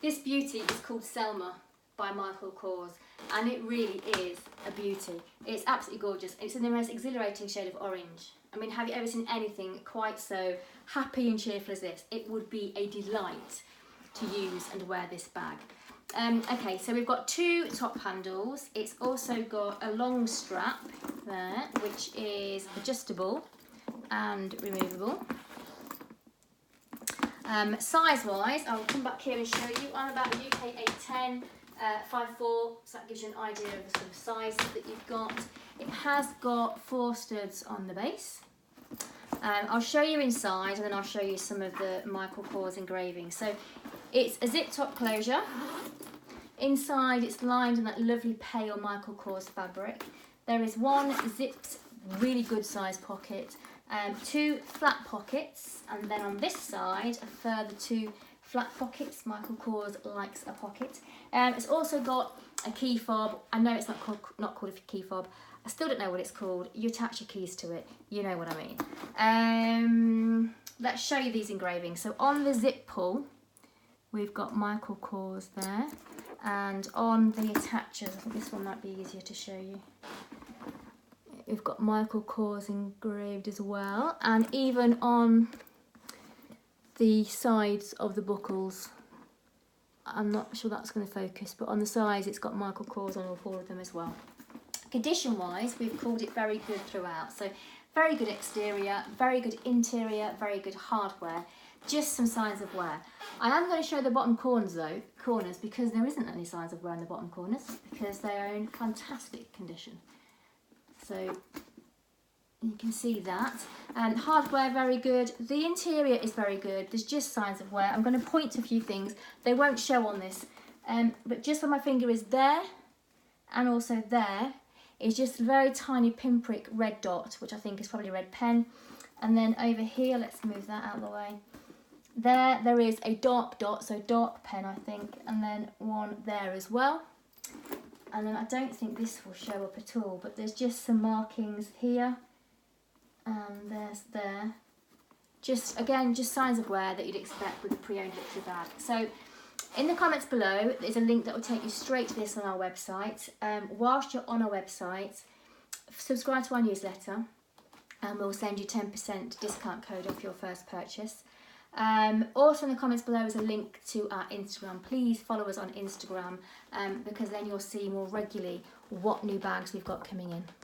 This beauty is called Selma by Michael Kors, and it really is a beauty. It's absolutely gorgeous. It's in the most exhilarating shade of orange. I mean, have you ever seen anything quite so happy and cheerful as this? It would be a delight to use and wear this bag. Okay, so we've got two top handles. It's also got a long strap there, which is adjustable and removable. Size-wise, I'll come back here and show you. I'm about UK 8'10", 5'4", so that gives you an idea of the sort of size that you've got. It has got 4 studs on the base. I'll show you inside, and then I'll show you some of the Michael Kors engravings. So it's a zip top closure. Inside it's lined in that lovely pale Michael Kors fabric. There is one zipped, really good size pocket, 2 flat pockets, and then on this side a further 2 flat pockets. Michael Kors likes a pocket. It's also got a key fob. I know it's not called a key fob. I still don't know what it's called. You attach your keys to it. You know what I mean. Let's show you these engravings. So on the zip pull, we've got Michael Kors there. And on the attachers, I think this one might be easier to show you. We've got Michael Kors engraved as well. And even on the sides of the buckles, I'm not sure that's going to focus, but on the sides it's got Michael Kors on all 4 of them as well. Condition wise, we've called it very good throughout. So very good exterior, very good interior, very good hardware, just some signs of wear. I am going to show the bottom corners though, because there isn't any signs of wear in the bottom corners, because they are in fantastic condition. So you can see that. Hardware very good. The interior is very good. There's just signs of wear. I'm going to point to a few things. They won't show on this, but just where my finger is there and also there is just a very tiny pinprick red dot, which I think is probably red pen. And then over here, let's move that out of the way. There is a dark dot, so dark pen I think, and then one there as well. And then I don't think this will show up at all, but there's just some markings here. And there's there. Just, again, just signs of wear that you'd expect with a pre-owned luxury bag. So in the comments below, there's a link that will take you straight to this on our website. Whilst you're on our website, subscribe to our newsletter and we'll send you 10% discount code off your first purchase. Also in the comments below is a link to our Instagram. Please follow us on Instagram because then you'll see more regularly what new bags we've got coming in.